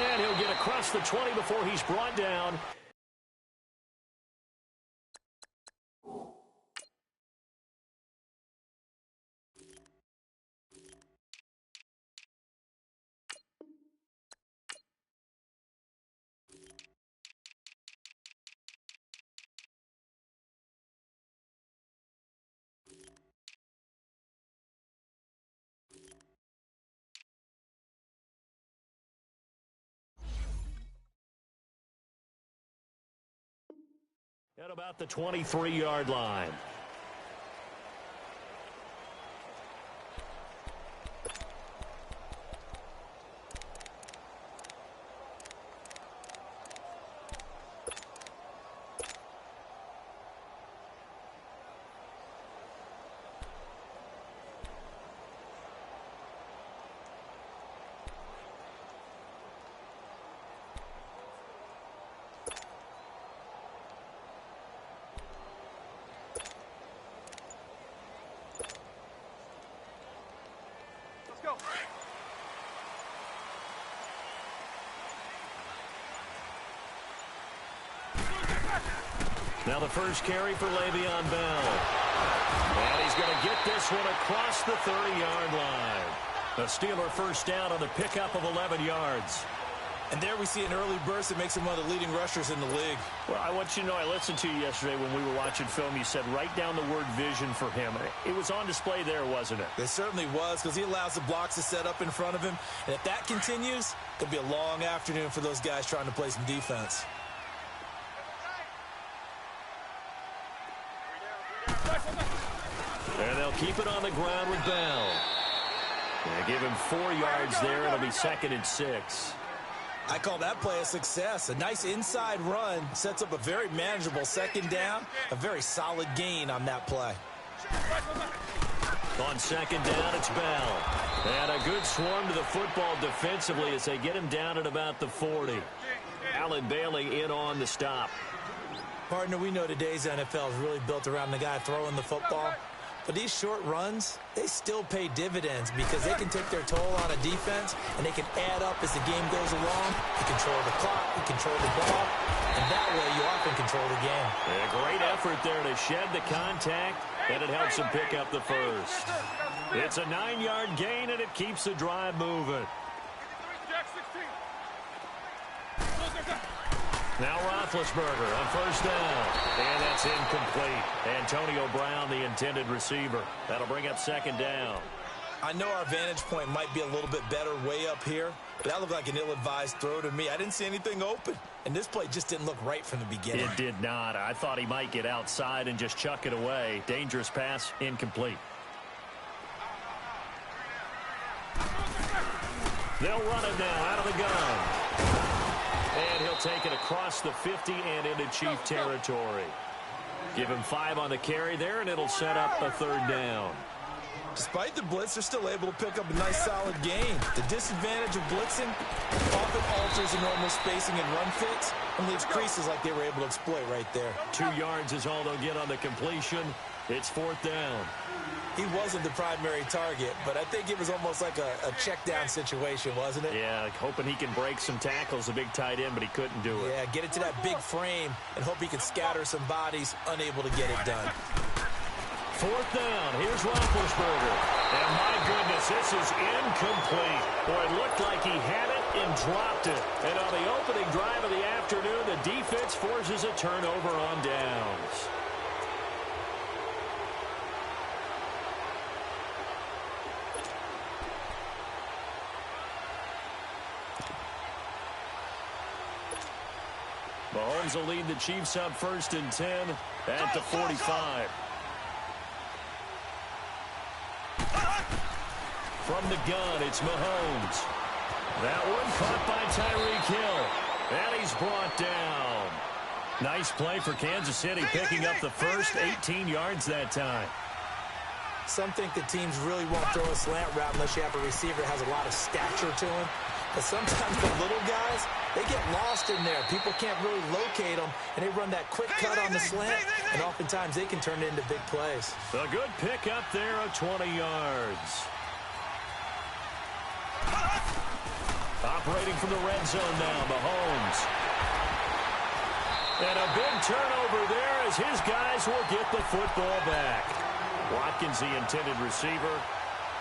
And he'll get across the 20 before he's brought down. At about the 23-yard line. Now the first carry for Le'Veon Bell. And he's going to get this one across the 30-yard line. A Steeler first down on the pickup of 11 yards. And there we see an early burst that makes him one of the leading rushers in the league. Well, I want you to know, I listened to you yesterday when we were watching film. You said write down the word vision for him. It was on display there, wasn't it? It certainly was, because he allows the blocks to set up in front of him. And if that continues, it'll be a long afternoon for those guys trying to play some defense. And they'll keep it on the ground with Bell. They give him 4 yards there. It'll be 2nd and 6. I call that play a success. A nice inside run sets up a very manageable 2nd down. A very solid gain on that play. On 2nd down, it's Bell. And a good swarm to the football defensively as they get him down at about the 40. Allen Bailey in on the stop. Partner, we know today's NFL is really built around the guy throwing the football. But these short runs, they still pay dividends because they can take their toll on a defense and they can add up as the game goes along. You control the clock, you control the ball, and that way you often control the game. A great effort there to shed the contact, and it helps him pick up the first. It's a 9-yard gain, and it keeps the drive moving. Now Roethlisberger on first down. And that's incomplete. Antonio Brown, the intended receiver. That'll bring up 2nd down. I know our vantage point might be a little bit better way up here, but that looked like an ill-advised throw to me. I didn't see anything open, and this play just didn't look right from the beginning. It did not. I thought he might get outside and just chuck it away. Dangerous pass, incomplete. They'll run it now out of the gun. And he'll take it across the 50 and into Chief territory. Give him 5 on the carry there, and it'll set up a 3rd down. Despite the blitz, they're still able to pick up a nice solid gain. The disadvantage of blitzing often alters the normal spacing and run fits and leaves creases like they were able to exploit right there. 2 yards is all they'll get on the completion. It's 4th down. He wasn't the primary target, but I think it was almost like a check down situation, wasn't it? Yeah, like hoping he can break some tackles, a big tight end, but he couldn't do it. Yeah, get it to that big frame and hope he can scatter some bodies, unable to get it done. 4th down. Here's Roethlisberger. And my goodness, this is incomplete. Boy, it looked like he had it and dropped it. And on the opening drive of the afternoon, the defense forces a turnover on downs. Mahomes will lead the Chiefs up 1st and 10 at the 45. From the gun, it's Mahomes. That one caught by Tyreek Hill. And he's brought down. Nice play for Kansas City, picking up the first 18 yards that time. Some think the teams really won't throw a slant route unless you have a receiver that has a lot of stature to him. But sometimes the little guys, they get lost in there. People can't really locate them, and they run that quick cut on the slant, and oftentimes they can turn it into big plays. A good pick up there of 20 yards. operating from the red zone now, Mahomes. And a big turnover there as his guys will get the football back. Watkins, the intended receiver.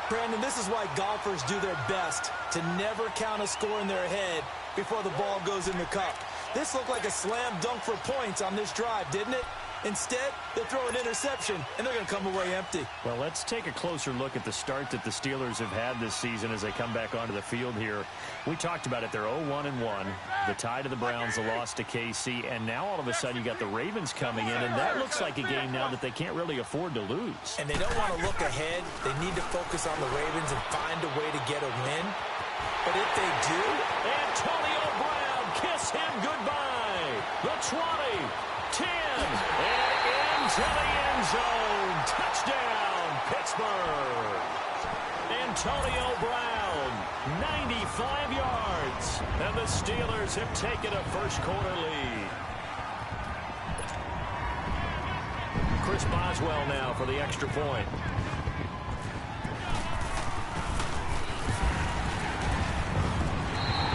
Brandon, this is why golfers do their best to never count a score in their head before the ball goes in the cup. This looked like a slam dunk for points on this drive, didn't it? Instead, they throw an interception, and they're going to come away empty. Well, let's take a closer look at the start that the Steelers have had this season as they come back onto the field here. We talked about it. They're 0-1-1. The tie to the Browns, the loss to KC, and now all of a sudden you got the Ravens coming in, and that looks like a game now that they can't really afford to lose. And they don't want to look ahead. They need to focus on the Ravens and find a way to get a win. But if they do, Antonio Brown, kiss him goodbye. The 20, 10, and into the end zone. Touchdown, Pittsburgh. Antonio Brown, 95 yards. And the Steelers have taken a first-quarter lead. Chris Boswell now for the extra point.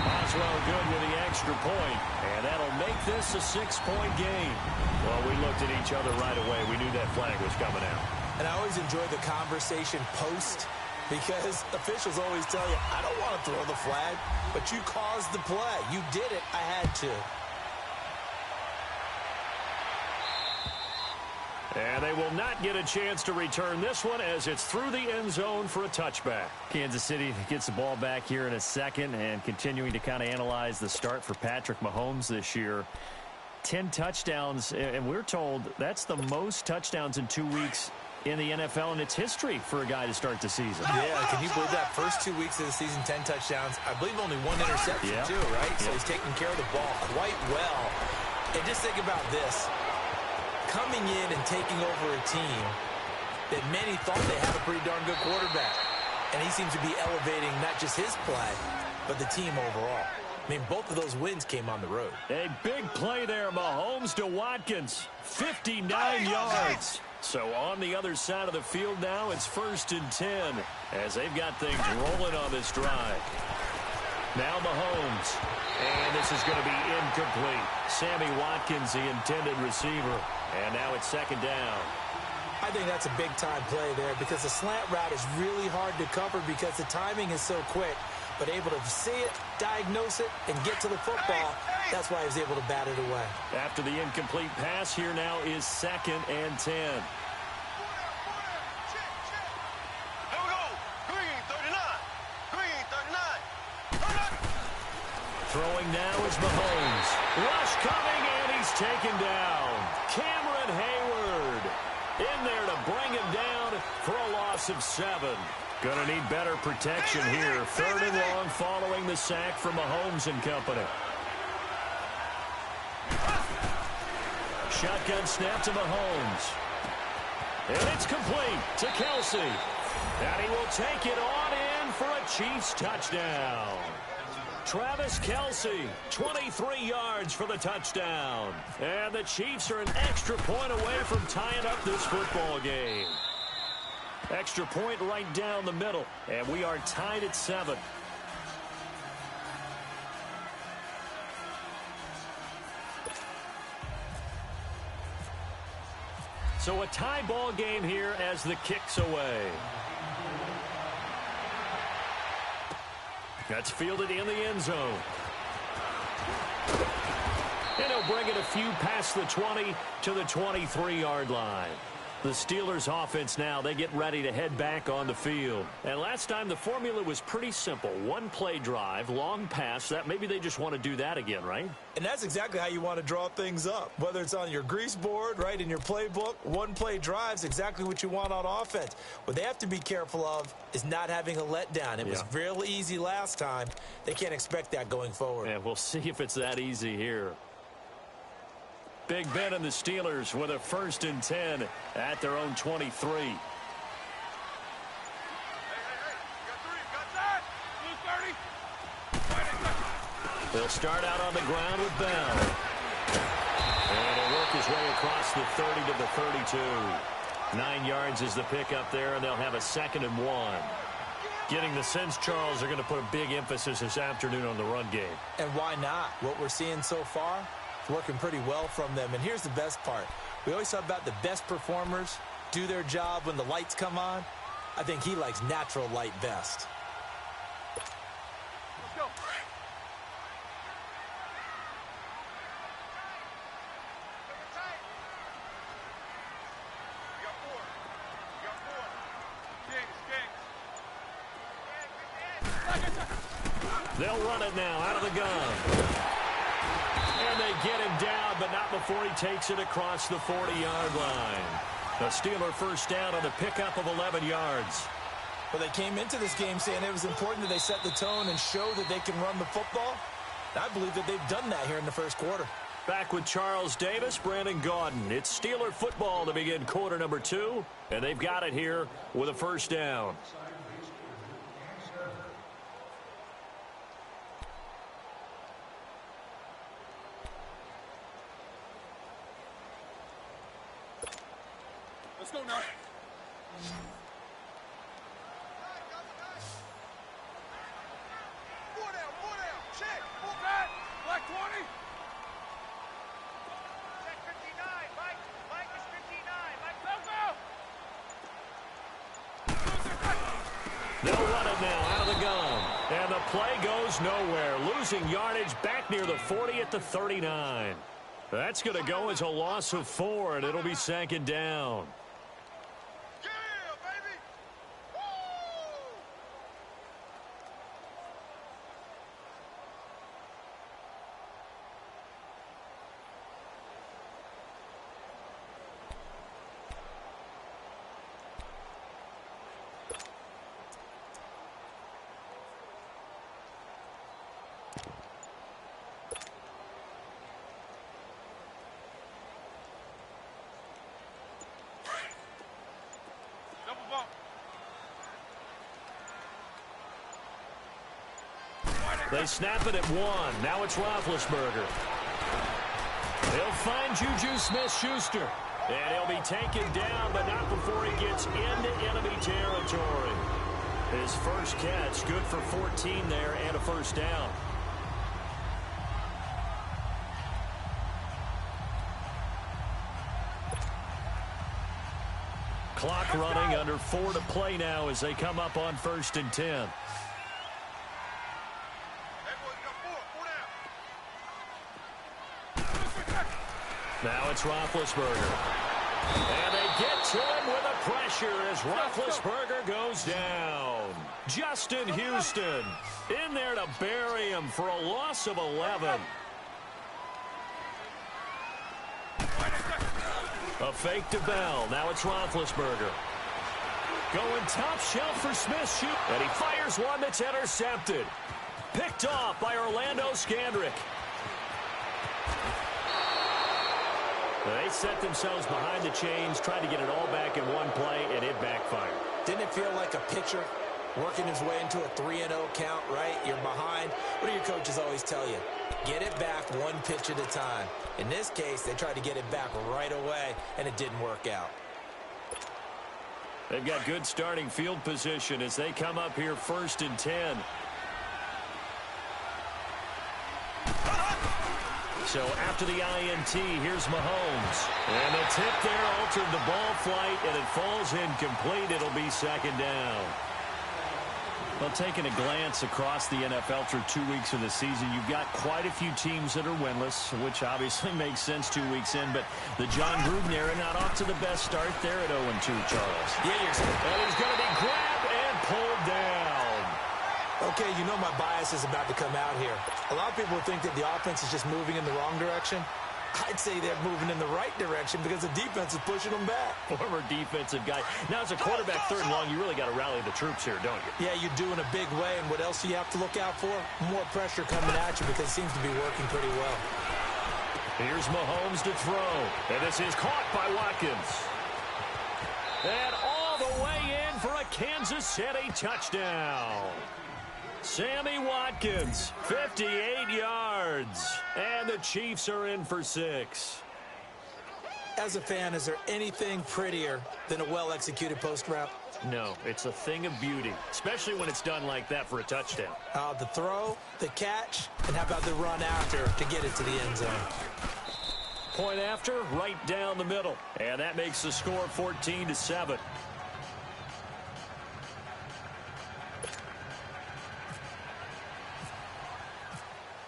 Boswell good with the extra point, and that'll make this a 6-point game. Well, we looked at each other right away. We knew that flag was coming out. And I always enjoy the conversation post because officials always tell you, I don't want to throw the flag, but you caused the play. You did it. I had to. And they will not get a chance to return this one as it's through the end zone for a touchback. Kansas City gets the ball back here in a second and continuing to kind of analyze the start for Patrick Mahomes this year. 10 touchdowns, and we're told that's the most touchdowns in 2 weeks in the NFL in its history for a guy to start the season. Yeah, can you believe that? First 2 weeks of the season, 10 touchdowns. I believe only 1 interception, too, right? So he's taking care of the ball quite well. And just think about this. Coming in and taking over a team that many thought they had a pretty darn good quarterback. And he seems to be elevating not just his play, but the team overall. I mean, both of those wins came on the road. A big play there, Mahomes to Watkins. 59 yards. So on the other side of the field now, it's 1st and 10 as they've got things rolling on this drive. Now Mahomes. And this is going to be incomplete. Sammy Watkins, the intended receiver. And now it's 2nd down. I think that's a big-time play there because the slant route is really hard to cover because the timing is so quick. But able to see it, diagnose it, and get to the football, that's why he was able to bat it away. After the incomplete pass, here now is 2nd and 10. Throwing now is Mahomes. Rush coming, and he's taken down. Cameron Hayward in there to bring him down for a loss of 7. Going to need better protection here. 3rd and long following the sack from Mahomes and company. Shotgun snap to Mahomes. And it's complete to Kelsey. And he will take it on in for a Chiefs touchdown. Travis Kelsey, 23 yards for the touchdown. And the Chiefs are an extra point away from tying up this football game. Extra point right down the middle. And we are tied at 7. So a tie ball game here as the kick's away. That's fielded in the end zone. And he'll bring it a few past the 20 to the 23-yard line. The Steelers offense now, they get ready to head back on the field. And last time the formula was pretty simple. 1-play drive, long pass. That maybe they just want to do that again, right? And that's exactly how you want to draw things up. Whether it's on your grease board, right, in your playbook, 1-play drive's exactly what you want on offense. What they have to be careful of is not having a letdown. It was real easy last time. They can't expect that going forward. And we'll see if it's that easy here. Big Ben and the Steelers with a 1st and 10 at their own 23. They'll start out on the ground with Bell. And he'll work his way across the 30 to the 32. 9 yards is the pickup there, and they'll have a 2nd and 1. Getting the sense, Charles, they're going to put a big emphasis this afternoon on the run game. And why not? What we're seeing so far, it's working pretty well from them. And here's the best part. We always talk about the best performers do their job when the lights come on. I think he likes natural light best. Let's go. They'll run it now out of the gun. And they get him down, but not before he takes it across the 40-yard line. A Steeler first down on the pickup of 11 yards. Well, they came into this game saying it was important that they set the tone and show that they can run the football. I believe that they've done that here in the first quarter. Back with Charles Davis, Brandon Gaudin. It's Steeler football to begin quarter number 2, and they've got it here with a first down. Let's go now. Four down, check, full back, black 20. Check 59, Mike is 59, Mike, go. They'll run it now out of the gun. And the play goes nowhere. Losing yardage back near the 40 at the 39. That's going to go as a loss of 4, and it'll be second down. They snap it at 1. Now it's Roethlisberger. They'll find Juju Smith-Schuster. And he'll be taken down, but not before he gets into enemy territory. His first catch, good for 14 there and a first down. Clock running, under 4 to play now as they come up on 1st and 10. Now it's Roethlisberger. And they get to him with a pressure as Roethlisberger goes down. Justin Houston in there to bury him for a loss of 11. A fake to Bell. Now it's Roethlisberger. Going top shelf for Smith-Schuster. And he fires one that's intercepted. Picked off by Orlando Scandrick. They set themselves behind the chains, trying to get it all back in one play, and it backfired. Didn't it feel like a pitcher working his way into a 3-0 count, right? You're behind. What do your coaches always tell you? Get it back one pitch at a time. In this case, they tried to get it back right away, and it didn't work out. They've got good starting field position as they come up here 1st and 10. So after the INT, here's Mahomes. And the tip there altered the ball flight, and it falls incomplete. It'll be second down. Well, taking a glance across the NFL through 2 weeks of the season, you've got quite a few teams that are winless, which obviously makes sense 2 weeks in. But the John Gruden era not off to the best start there at 0-2, Charles. Yeah, and he's going to be grabbed and pulled down. Okay, you know my bias is about to come out here. A lot of people think that the offense is just moving in the wrong direction. I'd say they're moving in the right direction because the defense is pushing them back. Former defensive guy. Now, as a quarterback, 3rd and long, you really got to rally the troops here, don't you? Yeah, you do in a big way. And what else do you have to look out for? More pressure coming at you because it seems to be working pretty well. Here's Mahomes to throw. And this is caught by Watkins. And all the way in for a Kansas City touchdown. Sammy Watkins, 58 yards. And the Chiefs are in for 6. As a fan, is there anything prettier than a well-executed post route? No, it's a thing of beauty, especially when it's done like that for a touchdown. The throw, the catch, and how about the run after to get it to the end zone? Point after, right down the middle. And that makes the score 14-7.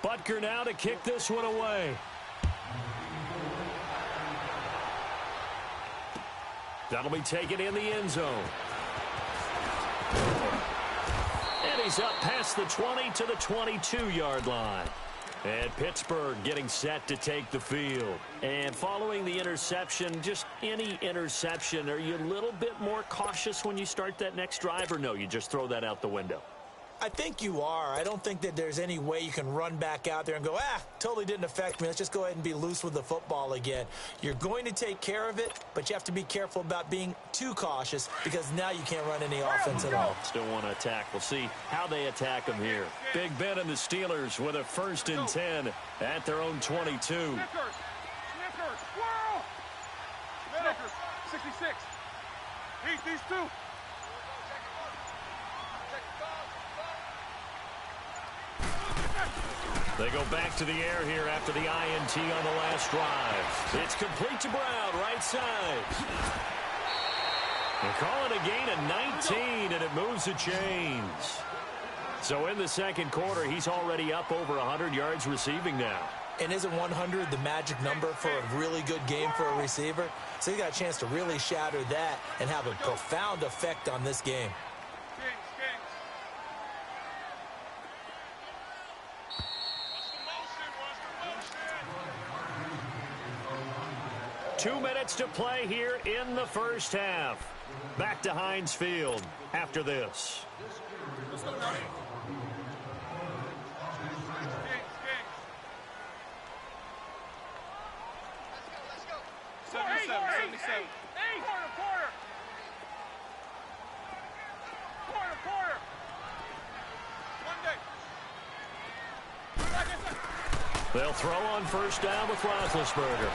Butker now to kick this one away. That'll be taken in the end zone. And he's up past the 20 to the 22-yard line. And Pittsburgh getting set to take the field. And following the interception, just any interception, are you a little bit more cautious when you start that next drive, or no, you just throw that out the window? I think you are. I don't think that there's any way you can run back out there and go, totally didn't affect me. Let's just go ahead and be loose with the football again. You're going to take care of it, but you have to be careful about being too cautious because now you can't run any offense at all. Still want to attack. We'll see how they attack them here. Big Ben and the Steelers with a 1st and 10 at their own 22. Snickers, squirrel! Snickers, 66. Heat these two. They go back to the air here after the INT on the last drive. It's complete to Brown, right side. They call it a gain of 19, and it moves the chains. So in the second quarter, he's already up over 100 yards receiving now. And isn't 100 the magic number for a really good game for a receiver? So he got a chance to really shatter that and have a profound effect on this game. Kings. 2 minutes to play here in the first half. Back to Heinz Field after this. Let's go, Kings. 77. Quarter. One day. They'll throw on first down with Roethlisberger.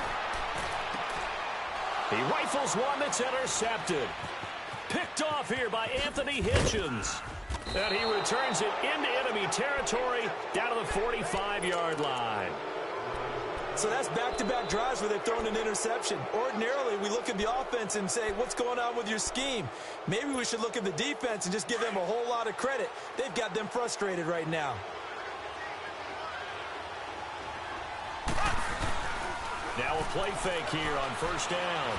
He rifles one that's intercepted. Picked off here by Anthony Hitchens. And he returns it into enemy territory down to the 45-yard line. So that's back-to-back drives where they've thrown an interception. Ordinarily, we look at the offense and say, what's going on with your scheme? Maybe we should look at the defense and just give them a whole lot of credit. They've got them frustrated right now. Now a play fake here on first down.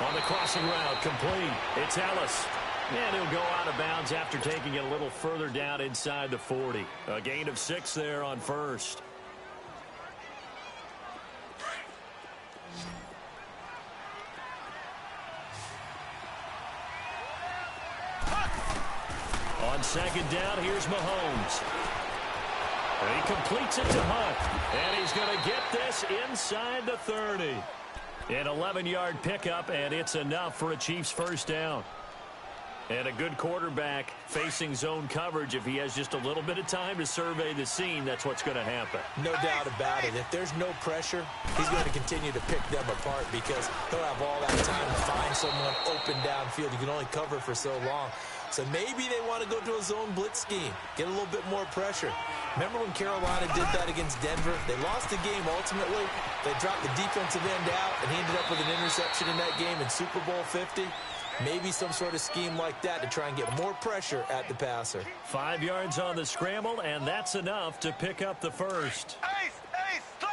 On the crossing route, complete. It's Ellis. And he'll go out of bounds after taking it a little further down inside the 40. A gain of 6 there on first. On second down, here's Mahomes. And he completes it to Hunt. And he's going to get this inside the 30. An 11-yard pickup, and it's enough for a Chiefs first down. And a good quarterback facing zone coverage. If he has just a little bit of time to survey the scene, that's what's going to happen. No doubt about it. If there's no pressure, he's going to continue to pick them apart because he'll have all that time to find someone open downfield. You can only cover for so long. So maybe they want to go to a zone blitz scheme, get a little bit more pressure. Remember when Carolina did that against Denver? They lost the game ultimately. They dropped the defensive end out, and he ended up with an interception in that game in Super Bowl 50. Maybe some sort of scheme like that to try and get more pressure at the passer. 5 yards on the scramble, and that's enough to pick up the first. Ace, slow.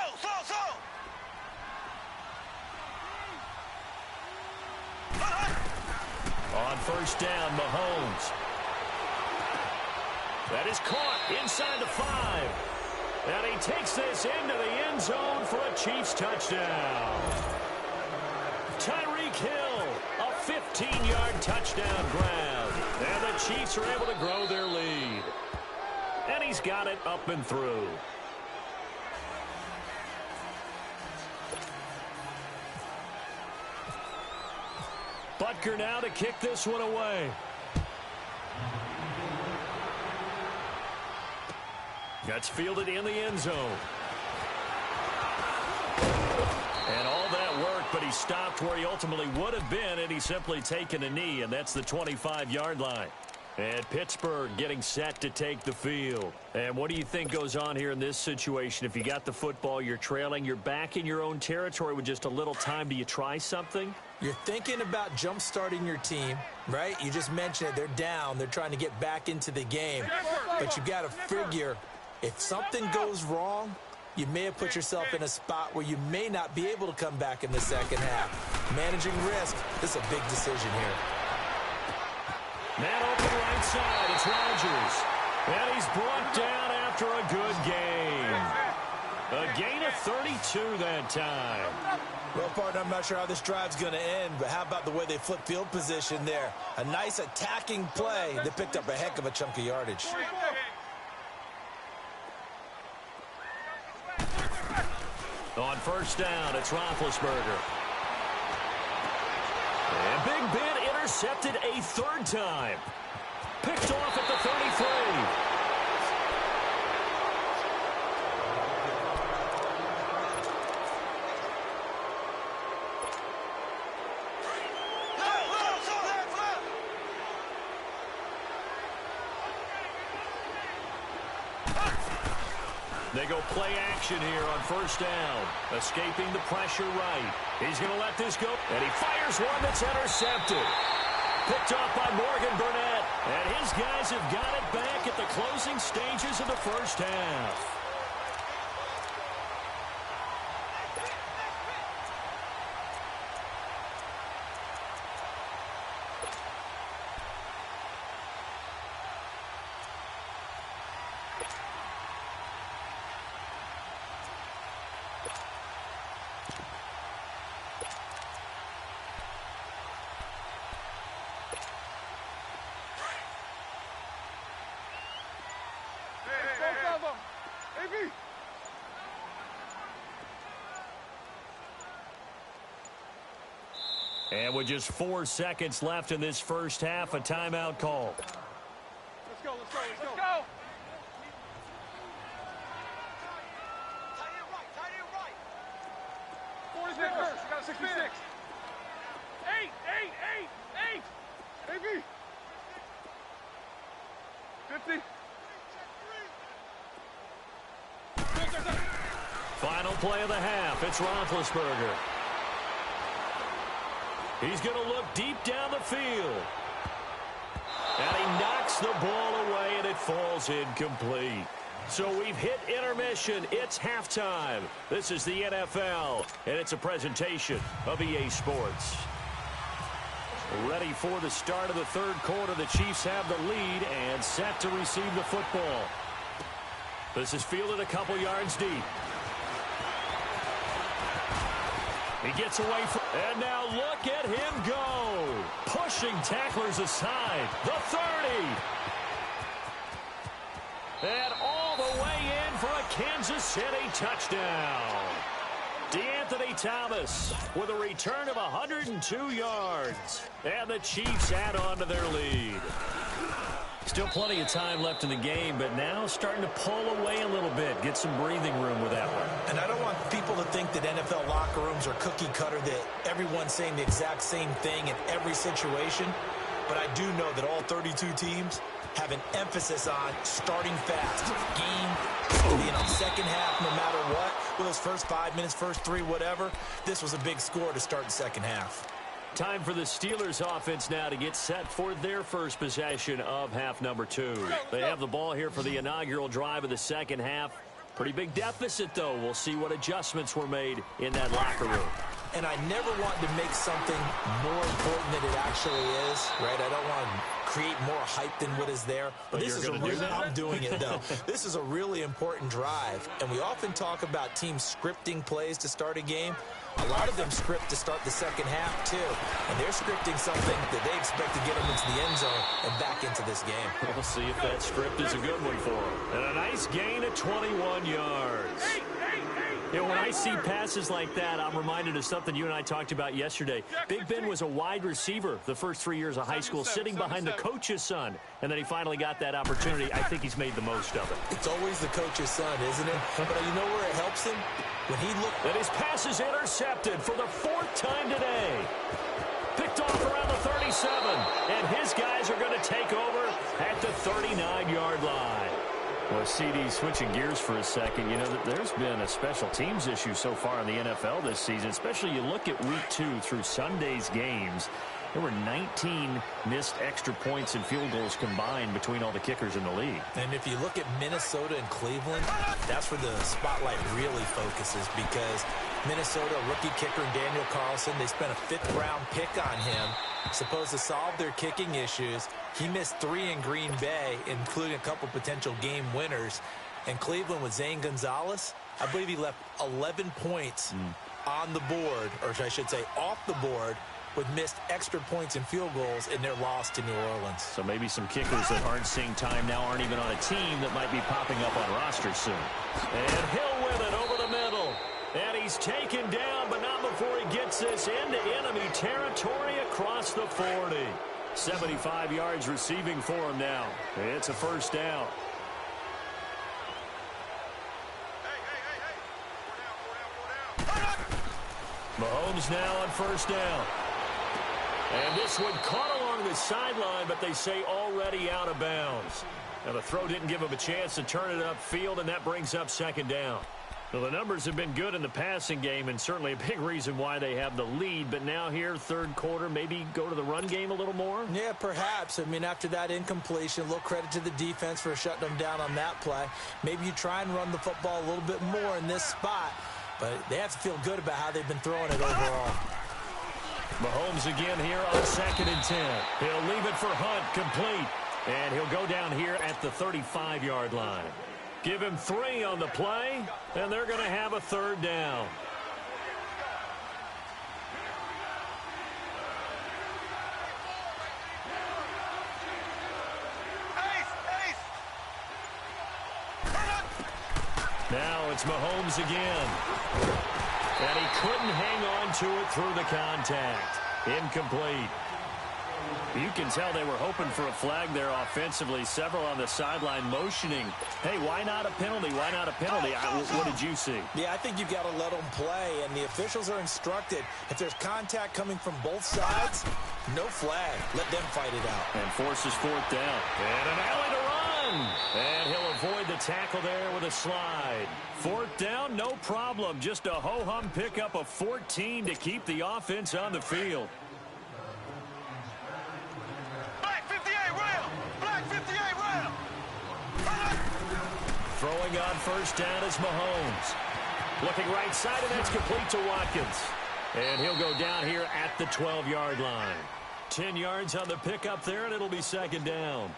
On first down, Mahomes. That is caught inside the 5. And he takes this into the end zone for a Chiefs touchdown. Tyreek Hill, a 15-yard touchdown grab. And the Chiefs are able to grow their lead. And he's got it up and through. Butker now to kick this one away. That's fielded in the end zone. And all that He stopped where he ultimately would have been, and he's simply taken a knee, and that's the 25-yard line. And Pittsburgh getting set to take the field. And what do you think goes on here in this situation? If you got the football, you're trailing, you're back in your own territory with just a little time. Do you try something? You're thinking about jump-starting your team, right? You just mentioned it. They're down. They're trying to get back into the game. But you've got to figure, if something goes wrong, you may have put yourself in a spot where you may not be able to come back in the second half. Managing risk, this is a big decision here. Man open right side, it's Rodgers. And he's brought down after a good game. A gain of 32 that time. Well, partner, I'm not sure how this drive's going to end, but how about the way they flip field position there? A nice attacking play that picked up a heck of a chunk of yardage. On first down, it's Roethlisberger. And Big Ben intercepted a third time. Picked off at the 33. They go play action here on first down. Escaping the pressure right. He's going to let this go. And he fires one that's intercepted. Picked off by Morgan Burnett. And his guys have got it back at the closing stages of the first half. And with just 4 seconds left in this first half, a timeout call. Let's go. Tight it right. 46. You got a 66. 8. AB. 50. Final play of the half. It's Roethlisberger. He's going to look deep down the field. And he knocks the ball away, and it falls incomplete. So we've hit intermission. It's halftime. This is the NFL, and it's a presentation of EA Sports. Ready for the start of the third quarter. The Chiefs have the lead and set to receive the football. This is fielded a couple yards deep. He gets away from, and now look at him go. Pushing tacklers aside. The 30. And all the way in for a Kansas City touchdown. DeAnthony Thomas with a return of 102 yards. And the Chiefs add on to their lead. Still plenty of time left in the game, but now starting to pull away a little bit. Get some breathing room with that one. And I don't want people to think that NFL locker rooms are cookie cutter, that everyone's saying the exact same thing in every situation. But I do know that all 32 teams have an emphasis on starting fast. Second half, no matter what. Well, those first 5 minutes, first 3, whatever. This was a big score to start the second half. Time for the Steelers offense now to get set for their first possession of half number 2. They have the ball here for the inaugural drive of the second half. Pretty big deficit, though. We'll see what adjustments were made in that locker room. And I never want to make something more important than it actually is, right? I don't want to create more hype than what is there. But this is I'm doing it, though. This is a really important drive. And we often talk about teams scripting plays to start a game. A lot of them script to start the second half, too. And they're scripting something that they expect to get them into the end zone and back into this game. We'll see if that script is a good one for them. And a nice gain of 21 yards. You know, when I see passes like that, I'm reminded of something you and I talked about yesterday. Big Ben was a wide receiver the first 3 years of high school, sitting behind the coach's son, and then he finally got that opportunity. I think he's made the most of it. It's always the coach's son, isn't it? But you know where it helps him? When he looked... And his pass is intercepted for the 4th time today. Picked off around the 37, and his guys are going to take over at the 39-yard line. Well, CD, switching gears for a second, you know, there's been a special teams issue so far in the NFL this season, especially you look at Week 2 through Sunday's games. There were 19 missed extra points and field goals combined between all the kickers in the league. And if you look at Minnesota and Cleveland, that's where the spotlight really focuses, because Minnesota, rookie kicker Daniel Carlson, they spent a 5th-round pick on him, supposed to solve their kicking issues. He missed 3 in Green Bay, including a couple potential game winners. And Cleveland with Zane Gonzalez, I believe he left 11 points on the board, or I should say off the board, with missed extra points and field goals in their loss to New Orleans. So maybe some kickers that aren't seeing time now aren't even on a team that might be popping up on rosters soon. And Hill with it over the middle. And he's taken down, but not before he gets this into enemy territory across the 40. 75 yards receiving for him now. It's a first down. Mahomes now on first down. And this one caught along the sideline, but they say already out of bounds. Now the throw didn't give him a chance to turn it upfield, and that brings up second down. Well, the numbers have been good in the passing game, and certainly a big reason why they have the lead. But now here, third quarter, maybe go to the run game a little more? Yeah, perhaps. I mean, after that incompletion, a little credit to the defense for shutting them down on that play. Maybe you try and run the football a little bit more in this spot, but they have to feel good about how they've been throwing it overall. Mahomes again here on 2nd and 10. He'll leave it for Hunt, complete. And he'll go down here at the 35-yard line. Give him 3 on the play, and they're going to have a third down. Now it's Mahomes again. And he couldn't hang on to it through the contact. Incomplete. You can tell they were hoping for a flag there offensively. Several on the sideline motioning. Hey, why not a penalty? Why not a penalty? What did you see? Yeah, I think you've got to let them play, and the officials are instructed. If there's contact coming from both sides, no flag. Let them fight it out. And forces 4th down. And an alley to run. And he'll avoid the tackle there with a slide. 4th down, no problem. Just a ho-hum pickup of 14 to keep the offense on the field. Throwing on first down is Mahomes. Looking right side, and that's complete to Watkins. And he'll go down here at the 12-yard line. 10 yards on the pickup there, and it'll be second down.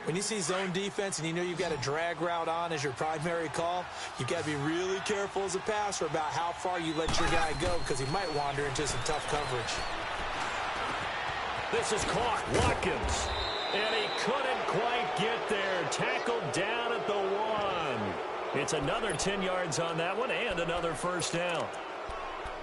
When you see zone defense and you know you've got a drag route on as your primary call, you've got to be really careful as a passer about how far you let your guy go, because he might wander into some tough coverage. This is caught. Watkins. And he couldn't quite get there. Tackled down at the 1. It's another 10 yards on that one and another first down.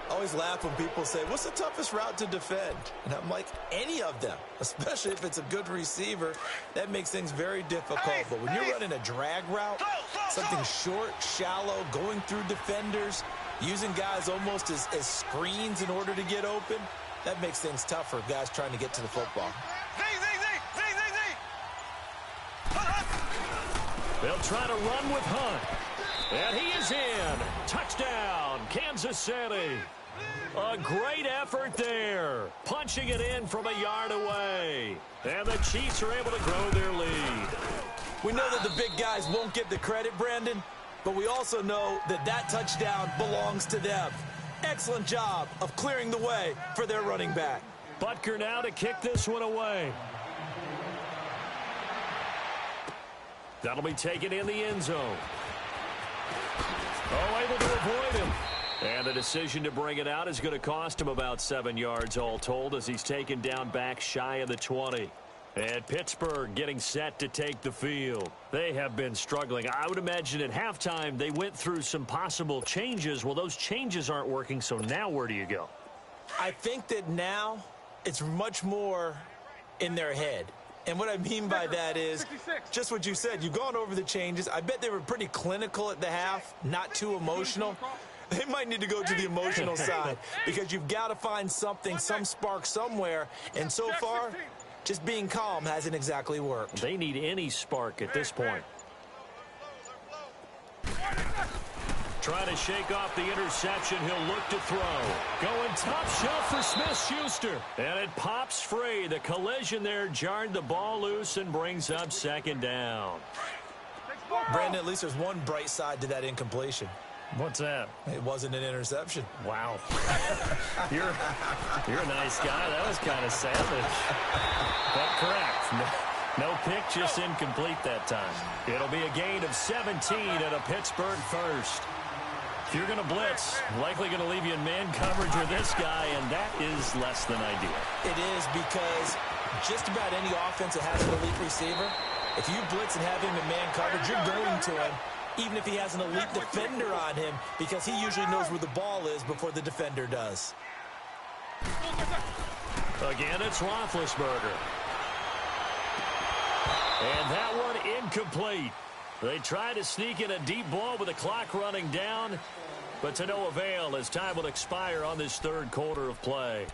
I always laugh when people say, what's the toughest route to defend? And I'm like, any of them, especially if it's a good receiver. That makes things very difficult. But when you're running a drag route, something short, shallow, going through defenders, using guys almost as screens in order to get open, that makes things tough for guys trying to get to the football. They'll try to run with Hunt. And he is in. Touchdown, Kansas City. A great effort there. Punching it in from a yard away. And the Chiefs are able to grow their lead. We know that the big guys won't get the credit, Brandon, but we also know that that touchdown belongs to them. Excellent job of clearing the way for their running back. Butker now to kick this one away. That'll be taken in the end zone. Oh, able to avoid him. And the decision to bring it out is going to cost him about 7 yards all told, as he's taken down back shy of the 20. And Pittsburgh getting set to take the field. They have been struggling. I would imagine at halftime they went through some possible changes. Well, those changes aren't working, so now where do you go? I think that now it's much more in their head. And what I mean by that is just what you said. You've gone over the changes. I bet they were pretty clinical at the half, not too emotional. They might need to go to the emotional side because you've got to find something, some spark somewhere. And so far, just being calm hasn't exactly worked. They need any spark at this point. Trying to shake off the interception. He'll look to throw. Going top shelf for Smith-Schuster. And it pops free. The collision there jarred the ball loose and brings up second down. Brandon, at least there's one bright side to that incompletion. What's that? It wasn't an interception. Wow. You're a nice guy. That was kind of savage. But correct. No pick, just incomplete that time. It'll be a gain of 17 and a Pittsburgh first. If you're going to blitz, likely going to leave you in man coverage with this guy, and that is less than ideal. It is because just about any offense that has an elite receiver, if you blitz and have him in man coverage, you're going to him, even if he has an elite defender on him, because he usually knows where the ball is before the defender does. Again, it's Roethlisberger. And that one incomplete. They try to sneak in a deep ball with the clock running down, but to no avail as time will expire on this third quarter of play.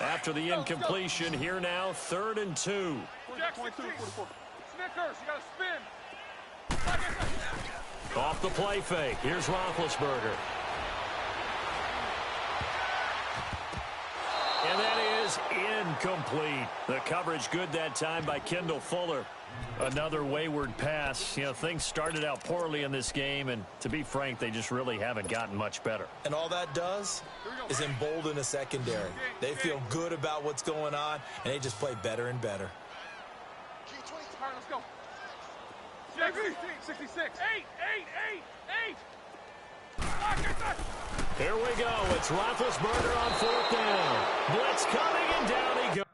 After the incompletion, here now, 3rd and 2. Snickers, you got to spin. Off the play fake. Here's Roethlisberger. And that is incomplete. The coverage good that time by Kendall Fuller. Another wayward pass. You know, things started out poorly in this game, and to be frank, they just really haven't gotten much better. And all that does is embolden a secondary. They feel good about what's going on, and they just play better and better. All right, let's go. 66. 8. Here we go. It's Roethlisberger on 4th down. Blitz coming, and down he goes.